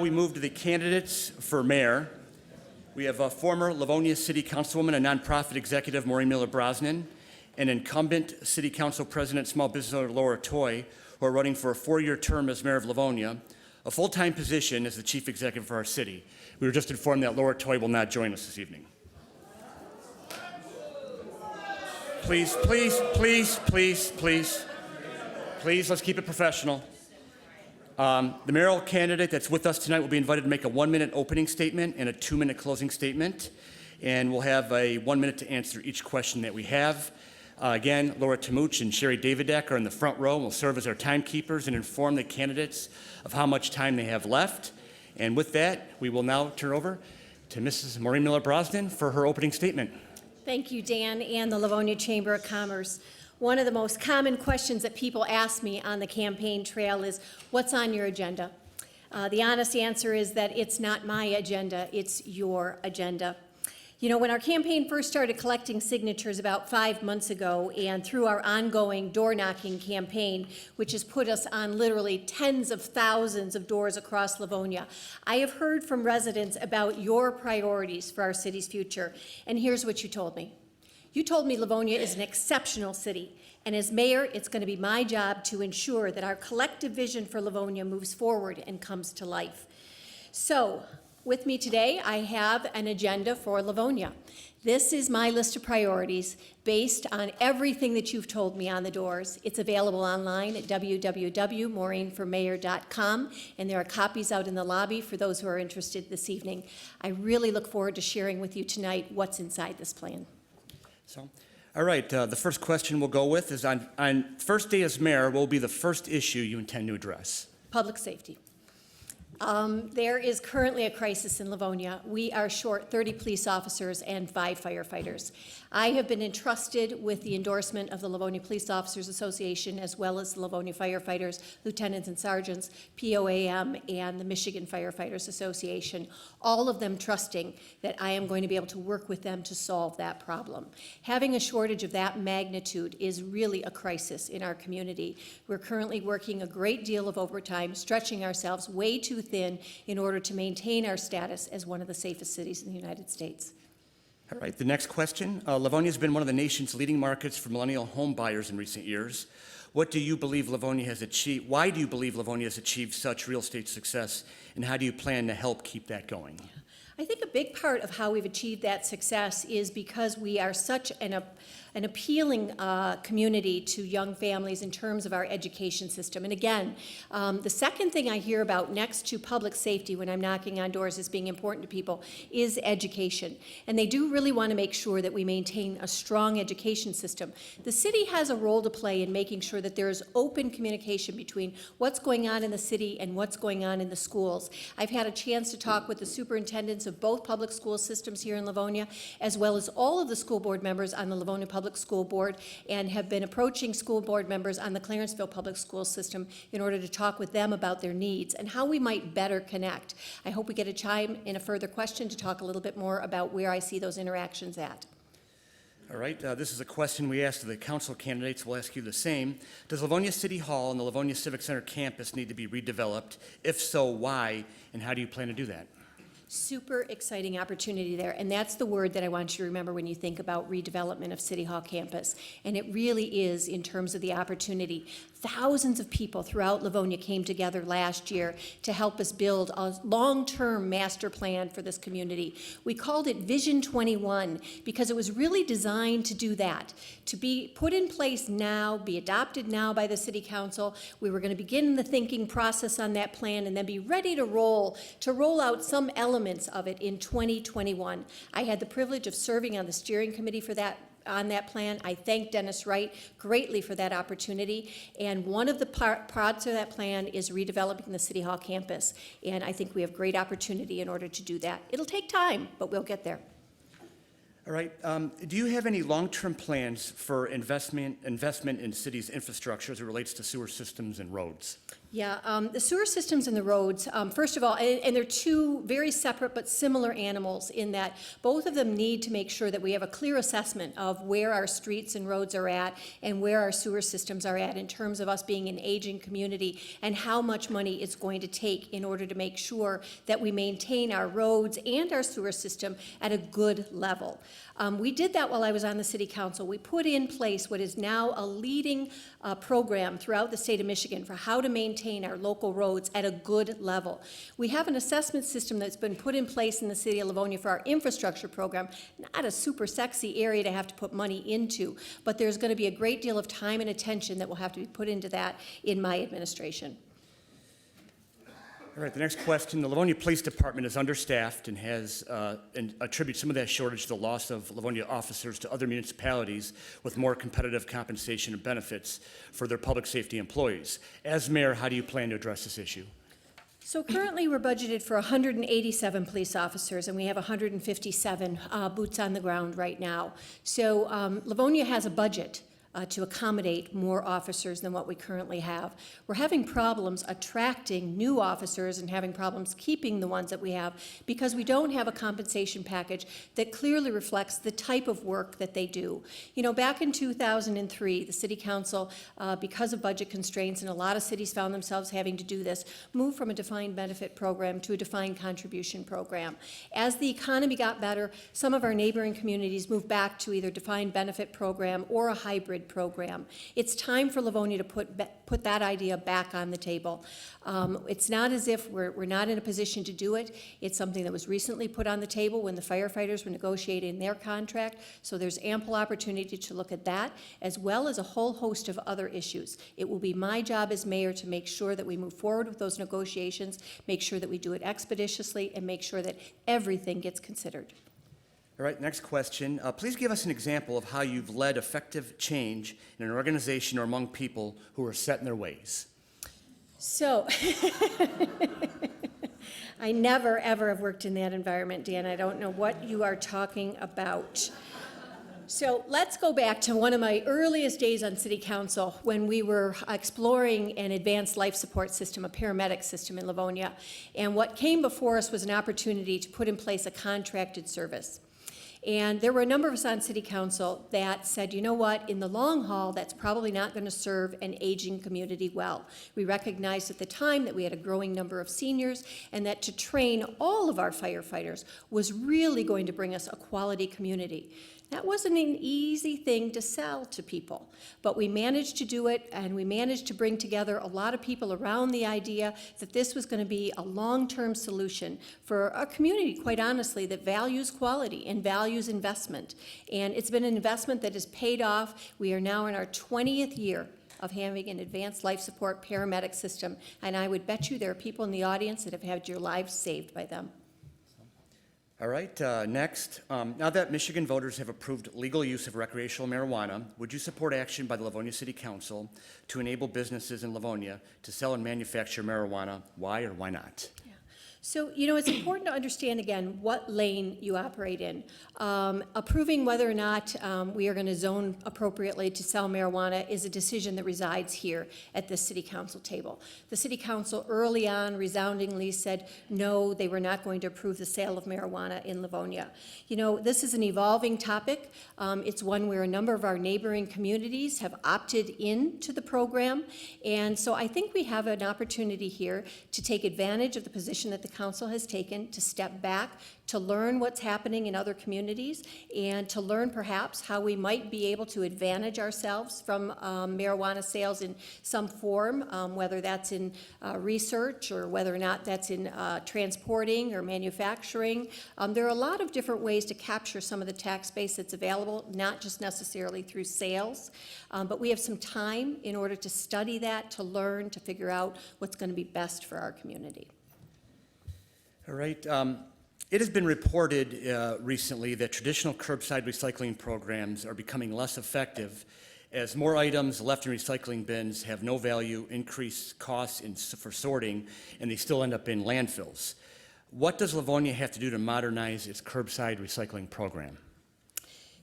We move to the candidates for mayor. We have a former Livonia City Councilwoman and nonprofit executive, Maureen Miller Brosnan, and incumbent City Council President, small business owner Laura Toy, who are running for a 4-year term as mayor of Livonia, a full-time position as the chief executive for our city. We were just informed that Laura Toy will not join us this evening. Please, let's keep it professional. The mayoral candidate that's with us tonight will be invited to make a 1-minute opening statement and a 2-minute closing statement. And we'll have a 1 minute to answer each question that we have. Again, Laura Tamuch and Sherry Davidek are in the front row and will serve as our timekeepers and inform the candidates of how much time they have left. And with that, we will now turn over to Mrs. Maureen Miller Brosnan for her opening statement. Thank you, Dan, and the Livonia Chamber of Commerce. One of the most common questions that people ask me on the campaign trail is, what's on your agenda? The honest answer is that it's not my agenda, it's your agenda. You know, when our campaign first started collecting signatures about 5 months ago, and through our ongoing door-knocking campaign, which has put us on literally tens of thousands of doors across Livonia, I have heard from residents about your priorities for our city's future, and here's what you told me. You told me Livonia is an exceptional city, and as mayor, it's going to be my job to ensure that our collective vision for Livonia moves forward and comes to life. So, with me today, I have an agenda for Livonia. This is my list of priorities based on everything that you've told me on the doors. It's available online at www.maureenformayor.com, and there are copies out in the lobby for those who are interested this evening. I really look forward to sharing with you tonight what's inside this plan. All right, the first question we'll go with is on first day as mayor, what will be the first issue you intend to address? Public safety. There is currently a crisis in Livonia. We are short 30 police officers and 5 firefighters. I have been entrusted with the endorsement of the Livonia Police Officers Association, as well as the Livonia Firefighters, Lieutenants and Sergeants, POAM, and the Michigan Firefighters Association, all of them trusting that I am going to be able to work with them to solve that problem. Having a shortage of that magnitude is really a crisis in our community. We're currently working a great deal of overtime, stretching ourselves way too thin in order to maintain our status as one of the safest cities in the United States. All right, the next question. Livonia has been one of the nation's leading markets for millennial home buyers in recent years. What do you believe Livonia has achieved? Why do you believe Livonia has achieved such real estate success, and how do you plan to help keep that going? I think a big part of how we've achieved that success is because we are such an appealing community to young families in terms of our education system. And again, the second thing I hear about next to public safety when I'm knocking on doors as being important to people is education. And they do really want to make sure that we maintain a strong education system. The city has a role to play in making sure that there is open communication between what's going on in the city and what's going on in the schools. I've had a chance to talk with the superintendents of both public school systems here in Livonia, as well as all of the school board members on the Livonia Public School Board, and have been approaching school board members on the Clarenceville Public School System in order to talk with them about their needs and how we might better connect. I hope we get a chime in a further question to talk a little bit more about where I see those interactions at. All right, this is a question we asked the council candidates. We'll ask you the same. Does Livonia City Hall and the Livonia Civic Center campus need to be redeveloped? If so, why? And how do you plan to do that? Super exciting opportunity there, and that's the word that I want you to remember when you think about redevelopment of City Hall campus, and it really is in terms of the opportunity. Thousands of people throughout Livonia came together last year to help us build a long-term master plan for this community. We called it Vision 21 because it was really designed to do that, to be put in place now, be adopted now by the City Council. We were going to begin the thinking process on that plan and then be ready to roll out some elements of it in 2021. I had the privilege of serving on the steering committee for that on that plan. I thank Dennis Wright greatly for that opportunity, and one of the parts of that plan is redeveloping the City Hall campus, and I think we have great opportunity in order to do that. It'll take time, but we'll get there. All right, do you have any long-term plans for investment in city's infrastructure as it relates to sewer systems and roads? Yeah, the sewer systems and the roads, first of all, and they're two very separate but similar animals in that both of them need to make sure that we have a clear assessment of where our streets and roads are at and where our sewer systems are at in terms of us being an aging community and how much money it's going to take in order to make sure that we maintain our roads and our sewer system at a good level. We did that while I was on the City Council. We put in place what is now a leading program throughout the state of Michigan for how to maintain our local roads at a good level. We have an assessment system that's been put in place in the City of Livonia for our infrastructure program, not a super sexy area to have to put money into, but there's going to be a great deal of time and attention that will have to be put into that in my administration. All right, the next question. The Livonia Police Department is understaffed and has and attributes some of that shortage to the loss of Livonia officers to other municipalities with more competitive compensation and benefits for their public safety employees. As mayor, how do you plan to address this issue? So currently, we're budgeted for 187 police officers, and we have 157 boots on the ground right now. So Livonia has a budget to accommodate more officers than what we currently have. We're having problems attracting new officers and having problems keeping the ones that we have because we don't have a compensation package that clearly reflects the type of work that they do. You know, back in 2003, the City Council, because of budget constraints, and a lot of cities found themselves having to do this, moved from a defined benefit program to a defined contribution program. As the economy got better, some of our neighboring communities moved back to either defined benefit program or a hybrid program. It's time for Livonia to put that idea back on the table. It's not as if we're not in a position to do it. It's something that was recently put on the table when the firefighters were negotiating their contract, so there's ample opportunity to look at that, as well as a whole host of other issues. It will be my job as mayor to make sure that we move forward with those negotiations, make sure that we do it expeditiously, and make sure that everything gets considered. All right, next question. Please give us an example of how you've led effective change in an organization or among people who are set in their ways. So, I never, ever have worked in that environment, Dan. I don't know what you are talking about. So let's go back to one of my earliest days on City Council when we were exploring an advanced life support system, a paramedic system in Livonia. And what came before us was an opportunity to put in place a contracted service. And there were a number of us on City Council that said, you know what, in the long haul, that's probably not going to serve an aging community well. We recognized at the time that we had a growing number of seniors and that to train all of our firefighters was really going to bring us a quality community. That wasn't an easy thing to sell to people, but we managed to do it, and we managed to bring together a lot of people around the idea that this was going to be a long-term solution for a community, quite honestly, that values quality and values investment. And it's been an investment that has paid off. We are now in our 20th year of having an advanced life support paramedic system, and I would bet you there are people in the audience that have had your lives saved by them. All right, next. Now that Michigan voters have approved legal use of recreational marijuana, would you support action by the Livonia City Council to enable businesses in Livonia to sell and manufacture marijuana? Why or why not? So, you know, it's important to understand, again, what lane you operate in. Approving whether or not we are going to zone appropriately to sell marijuana is a decision that resides here at the City Council table. The City Council early on resoundingly said no, they were not going to approve the sale of marijuana in Livonia. You know, this is an evolving topic. It's one where a number of our neighboring communities have opted into the program, and so I think we have an opportunity here to take advantage of the position that the Council has taken to step back, to learn what's happening in other communities, and to learn perhaps how we might be able to advantage ourselves from marijuana sales in some form, whether that's in research or whether or not that's in transporting or manufacturing. There are a lot of different ways to capture some of the tax base that's available, not just necessarily through sales, but we have some time in order to study that, to learn, to figure out what's going to be best for our community. All right. It has been reported recently that traditional curbside recycling programs are becoming less effective as more items left in recycling bins have no value, increased costs for sorting, and they still end up in landfills. What does Livonia have to do to modernize its curbside recycling program?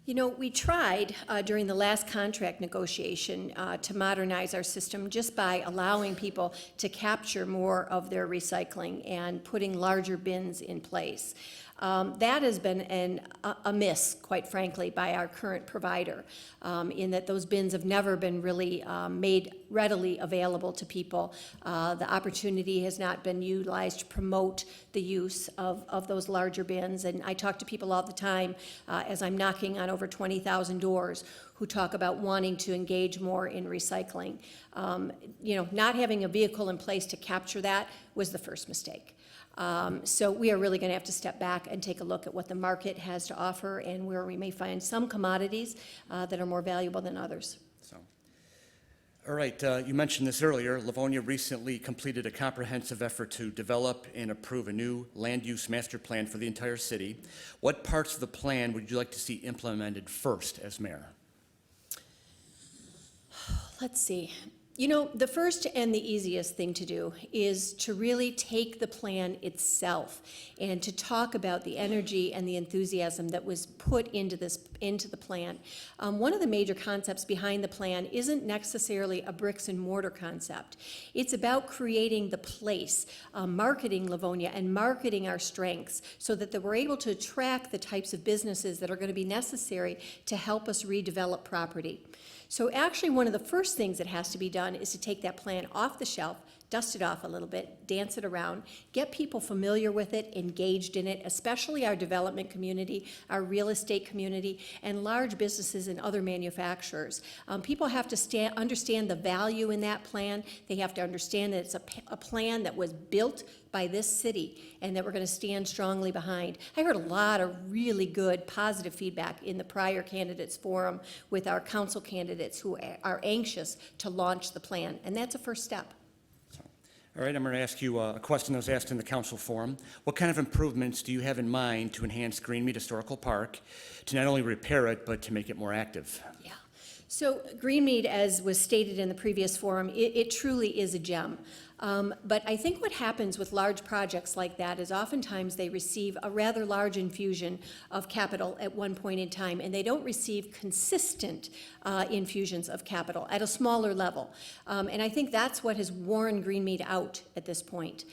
You know, we tried during the last contract negotiation to modernize our system just by allowing people to capture more of their recycling and putting larger bins in place. That has been a miss, quite frankly, by our current provider, in that those bins have never been really made readily available to people. The opportunity has not been utilized to promote the use of those larger bins. And I talk to people all the time as I'm knocking on over 20,000 doors who talk about wanting to engage more in recycling. You know, not having a vehicle in place to capture that was the first mistake. So we are really going to have to step back and take a look at what the market has to offer and where we may find some commodities that are more valuable than others. So, all right, you mentioned this earlier. Livonia recently completed a comprehensive effort to develop and approve a new land use master plan for the entire city. What parts of the plan would you like to see implemented first as mayor? Let's see. You know, the first and the easiest thing to do is to really take the plan itself and to talk about the energy and the enthusiasm that was put into the plan. One of the major concepts behind the plan isn't necessarily a bricks and mortar concept. It's about creating the place, marketing Livonia and marketing our strengths so that we're able to attract the types of businesses that are going to be necessary to help us redevelop property. So actually, one of the first things that has to be done is to take that plan off the shelf, dust it off a little bit, dance it around, get people familiar with it, engaged in it, especially our development community, our real estate community, and large businesses and other manufacturers. People have to understand the value in that plan. They have to understand that it's a plan that was built by this city and that we're going to stand strongly behind. I heard a lot of really good positive feedback in the prior candidates forum with our council candidates who are anxious to launch the plan, and that's a first step. All right, I'm going to ask you a question that was asked in the council forum. What kind of improvements do you have in mind to enhance Greenmead Historical Park, to not only repair it, but to make it more active? Yeah. So Greenmead, as was stated in the previous forum, it truly is a gem. But I think what happens with large projects like that is oftentimes they receive a rather large infusion of capital at one point in time, and they don't receive consistent infusions of capital at a smaller level. And I think that's what has worn Greenmead out at this point.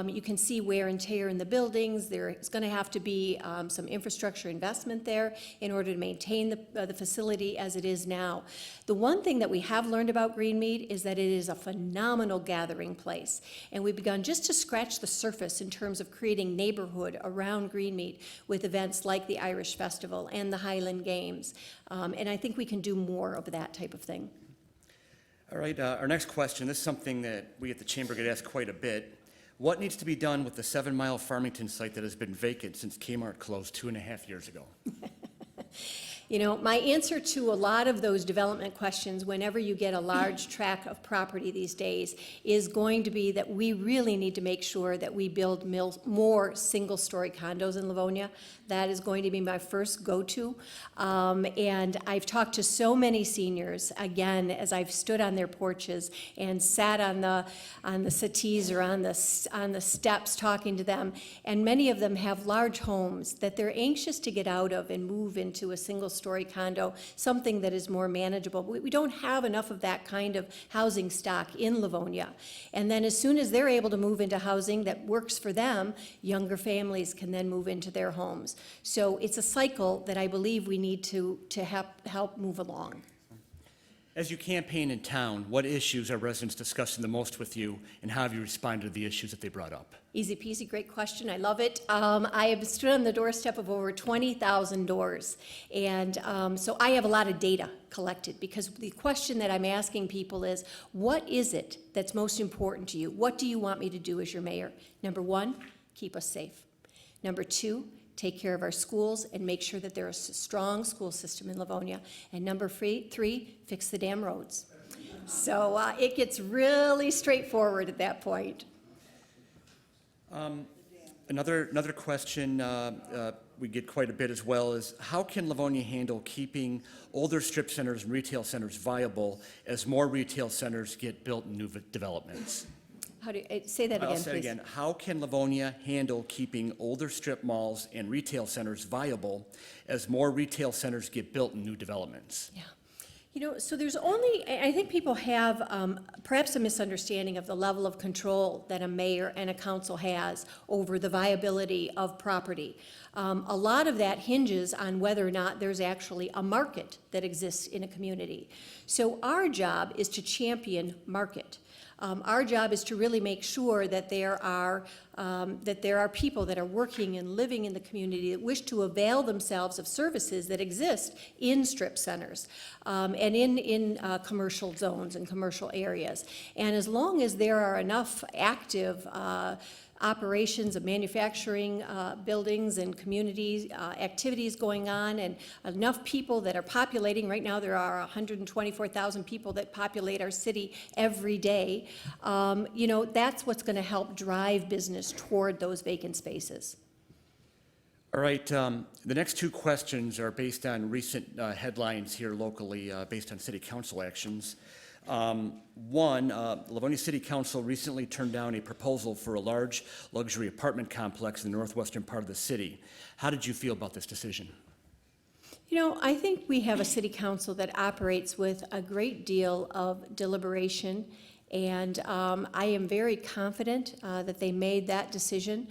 You can see wear and tear in the buildings. There's going to have to be some infrastructure investment there in order to maintain the facility as it is now. The one thing that we have learned about Greenmead is that it is a phenomenal gathering place. And we've begun just to scratch the surface in terms of creating neighborhood around Greenmead with events like the Irish Festival and the Highland Games. And I think we can do more of that type of thing. All right, our next question, this is something that we at the Chamber get asked quite a bit. What needs to be done with the 7-mile Farmington site that has been vacant since Kmart closed 2.5 years ago? You know, my answer to a lot of those development questions whenever you get a large tract of property these days is going to be that we really need to make sure that we build more single-story condos in Livonia. That is going to be my first go-to. And I've talked to so many seniors, again, as I've stood on their porches and sat on the settees or on the steps talking to them, and many of them have large homes that they're anxious to get out of and move into a single-story condo, something that is more manageable. We don't have enough of that kind of housing stock in Livonia. And then as soon as they're able to move into housing that works for them, younger families can then move into their homes. So it's a cycle that I believe we need to help move along. As you campaign in town, what issues are residents discussing the most with you, and how have you responded to the issues that they brought up? Easy peasy, great question. I love it. I have stood on the doorstep of over 20,000 doors. And so I have a lot of data collected because the question that I'm asking people is, what is it that's most important to you? What do you want me to do as your mayor? Number one, keep us safe. Number two, take care of our schools and make sure that there's a strong school system in Livonia. And number three, fix the damn roads. So it gets really straightforward at that point. Another question we get quite a bit as well is, how can Livonia handle keeping older strip centers and retail centers viable as more retail centers get built in new developments? How do you, say that again, I'll say it please? again. How can Livonia handle keeping older strip malls and retail centers viable as more retail centers get built in new developments? Yeah. You know, so there's only, I think people have perhaps a misunderstanding of the level of control that a mayor and a council has over the viability of property. A lot of that hinges on whether or not there's actually a market that exists in a community. So our job is to champion market. Our job is to really make sure that there are people that are working and living in the community that wish to avail themselves of services that exist in strip centers and in commercial zones and commercial areas. And as long as there are enough active operations of manufacturing buildings and community activities going on, and enough people that are populating. Right now there are 124,000 people that populate our city every day. You know, that's what's going to help drive business toward those vacant spaces. All right, the next two questions are based on recent headlines here locally, based on city council actions. One, Livonia City Council recently turned down a proposal for a large luxury apartment complex in the northwestern part of the city. How did you feel about this decision? You know, I think we have a city council that operates with a great deal of deliberation, and I am very confident that they made that decision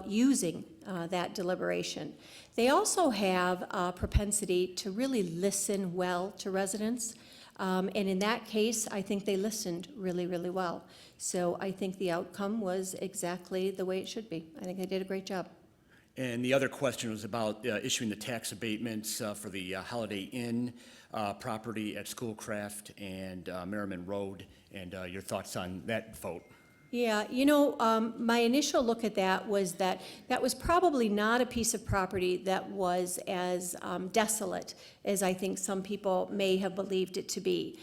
using that deliberation. They also have a propensity to really listen well to residents. And in that case, I think they listened really, really well. So I think the outcome was exactly the way it should be. I think they did a great job. And the other question was about issuing the tax abatements for the Holiday Inn property at Schoolcraft and Merriman Road, and your thoughts on that vote. Yeah, you know, my initial look at that was probably not a piece of property that was as desolate as I think some people may have believed it to be.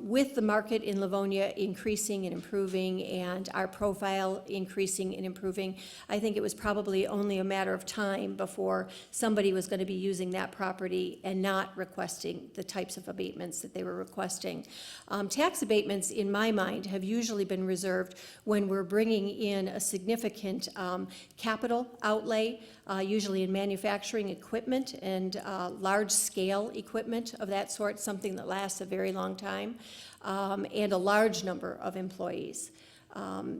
With the market in Livonia increasing and improving and our profile increasing and improving, I think it was probably only a matter of time before somebody was going to be using that property and not requesting the types of abatements that they were requesting. Tax abatements, in my mind, have usually been reserved when we're bringing in a significant capital outlay, usually in manufacturing equipment and large-scale equipment of that sort, something that lasts a very long time, and a large number of employees.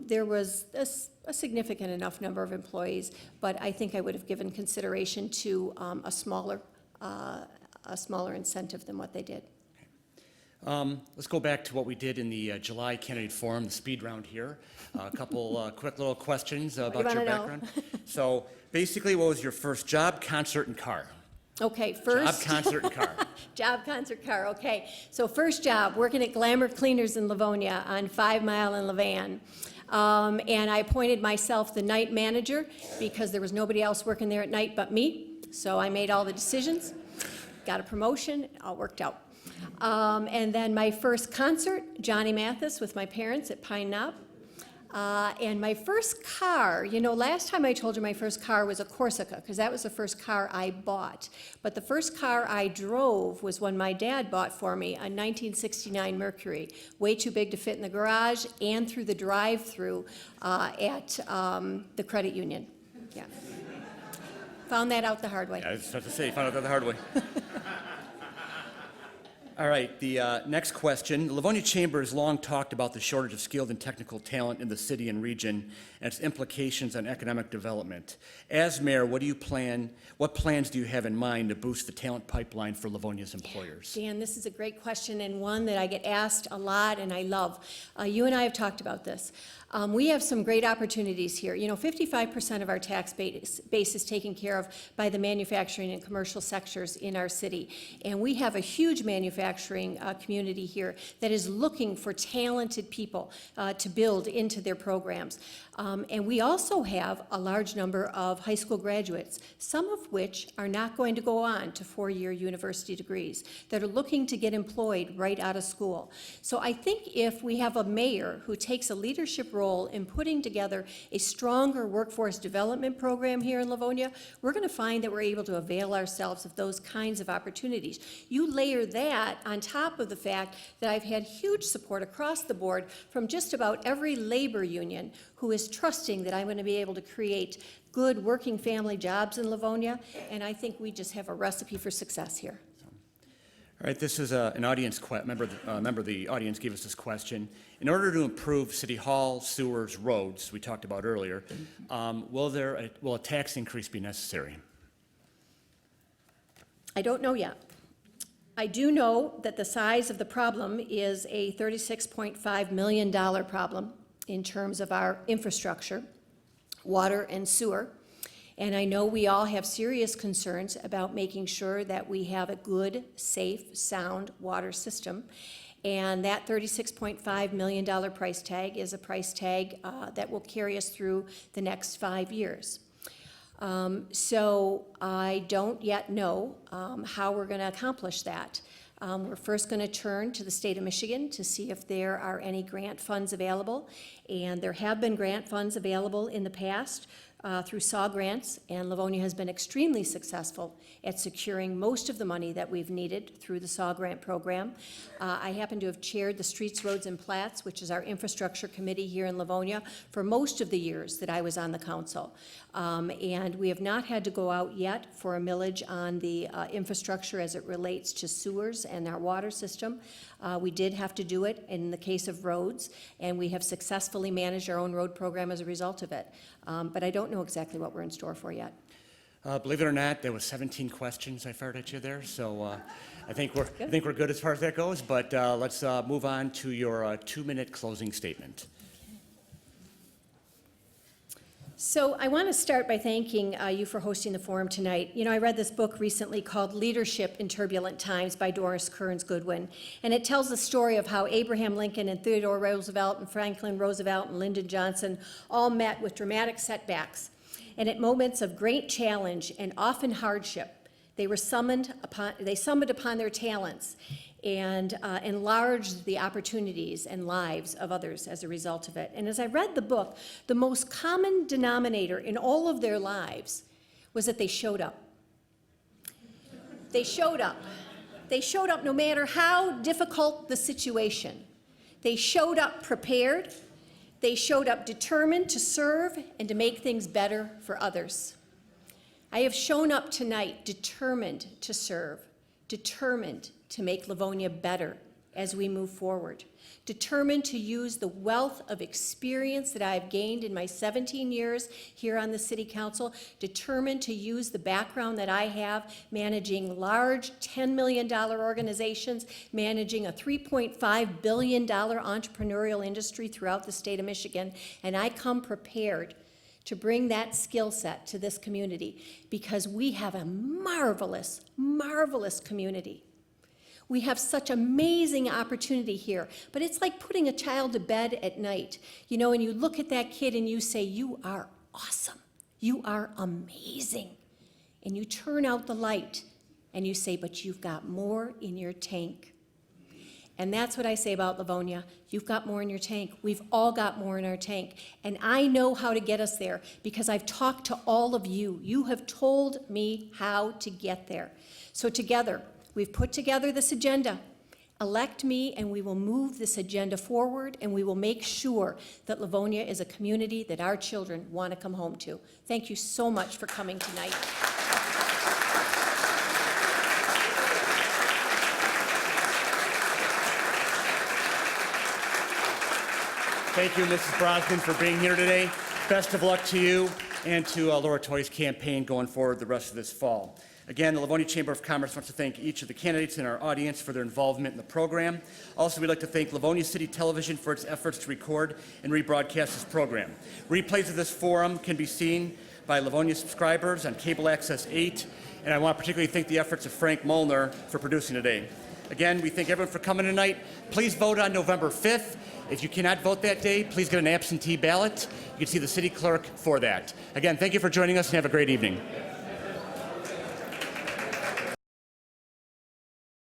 There was a significant enough number of employees, but I think I would have given consideration to a smaller incentive than what they did. Let's go back to what we did in the July candidate forum, the speed round here. A couple quick little questions about your background. So basically, what was your first job, concert, and car? Okay, first. Job, concert, and car. Job, concert, car, okay. So first job, working at Glamour Cleaners in Livonia on 5 Mile and Levan. And I appointed myself the night manager because there was nobody else working there at night but me. So I made all the decisions, got a promotion, it all worked out. And then my first concert, Johnny Mathis with my parents at Pine Knob. And my first car, you know, last time I told you my first car was a Corsica, because that was the first car I bought. But the first car I drove was one my dad bought for me, a 1969 Mercury, way too big to fit in the garage and through the drive-through at the credit union. Yeah. Found that out the hard way. Yeah, I was about to say, found out that the hard way. All right, the next question. The Livonia Chamber has long talked about the shortage of skilled and technical talent in the city and region and its implications on economic development. As mayor, what plans do you have in mind to boost the talent pipeline for Livonia's employers? Dan, this is a great question and one that I get asked a lot and I love. You and I have talked about this. We have some great opportunities here. You know, 55% of our tax base is taken care of by the manufacturing and commercial sectors in our city. And we have a huge manufacturing community here that is looking for talented people to build into their programs. And we also have a large number of high school graduates, some of which are not going to go on to 4-year university degrees, that are looking to get employed right out of school. So I think if we have a mayor who takes a leadership role in putting together a stronger workforce development program here in Livonia, we're going to find that we're able to avail ourselves of those kinds of opportunities. You layer that that on top of the fact that I've had huge support across the board from just about every labor union who is trusting that I'm going to be able to create good working family jobs in Livonia, and I think we just have a recipe for success here. All right, this is an audience member of the audience gave us this question. In order to improve City Hall, sewers, roads, we talked about earlier, will a tax increase be necessary? I don't know yet. I do know that the size of the problem is a $36.5 million problem in terms of our infrastructure, water and sewer. And I know we all have serious concerns about making sure that we have a good, safe, sound water system. And that $36.5 million price tag is a price tag that will carry us through the next 5 years. So I don't yet know how we're going to accomplish that. We're first going to turn to the state of Michigan to see if there are any grant funds available. And there have been grant funds available in the past through SAW grants, and Livonia has been extremely successful at securing most of the money that we've needed through the SAW grant program. I happen to have chaired the Streets, Roads, and Plats, which is our infrastructure committee here in Livonia, for most of the years that I was on the council. And we have not had to go out yet for a millage on the infrastructure as it relates to sewers and our water system. We did have to do it in the case of roads, and we have successfully managed our own road program as a result of it. But I don't know exactly what we're in store for yet. Believe it or not, there was 17 questions I fired at you there, so I think we're good as far as that goes. But let's move on to your 2-minute closing statement. So I want to start by thanking you for hosting the forum tonight. You know, I read this book recently called Leadership in Turbulent Times by Doris Kearns Goodwin, and it tells the story of how Abraham Lincoln and Theodore Roosevelt and Franklin Roosevelt and Lyndon Johnson all met with dramatic setbacks. And at moments of great challenge and often hardship, they summoned upon their talents and enlarged the opportunities and lives of others as a result of it. And as I read the book, the most common denominator in all of their lives was that they showed up. They showed up. They showed up no matter how difficult the situation. They showed up prepared. They showed up determined to serve and to make things better for others. I have shown up tonight determined to serve, determined to make Livonia better as we move forward, determined to use the wealth of experience that I have gained in my 17 years here on the City Council, determined to use the background that I have managing large $10 million organizations, managing a $3.5 billion entrepreneurial industry throughout the state of Michigan, and I come prepared to bring that skill set to this community because we have a marvelous, marvelous community. We have such amazing opportunity here, but it's like putting a child to bed at night, you know, and you look at that kid and you say, you are awesome, you are amazing, and you turn out the light and you say, but you've got more in your tank. And that's what I say about Livonia. You've got more in your tank. We've all got more in our tank. And I know how to get us there because I've talked to all of you. You have told me how to get there. So together, we've put together this agenda. Elect me and we will move this agenda forward and we will make sure that Livonia is a community that our children want to come home to. Thank you so much for coming tonight. Thank you, Mrs. Brosnan, for being here today. Best of luck to you and to Laura Toy's campaign going forward the rest of this fall. Again, the Livonia Chamber of Commerce wants to thank each of the candidates in our audience for their involvement in the program. Also, we'd like to thank Livonia City Television for its efforts to record and rebroadcast this program. Replays of this forum can be seen by Livonia subscribers on Cable Access 8, and I want to particularly thank the efforts of Frank Molnar for producing today. Again, we thank everyone for coming tonight. Please vote on November 5th. If you cannot vote that day, please get an absentee ballot. You can see the city clerk for that. Again, thank you for joining us and have a great evening.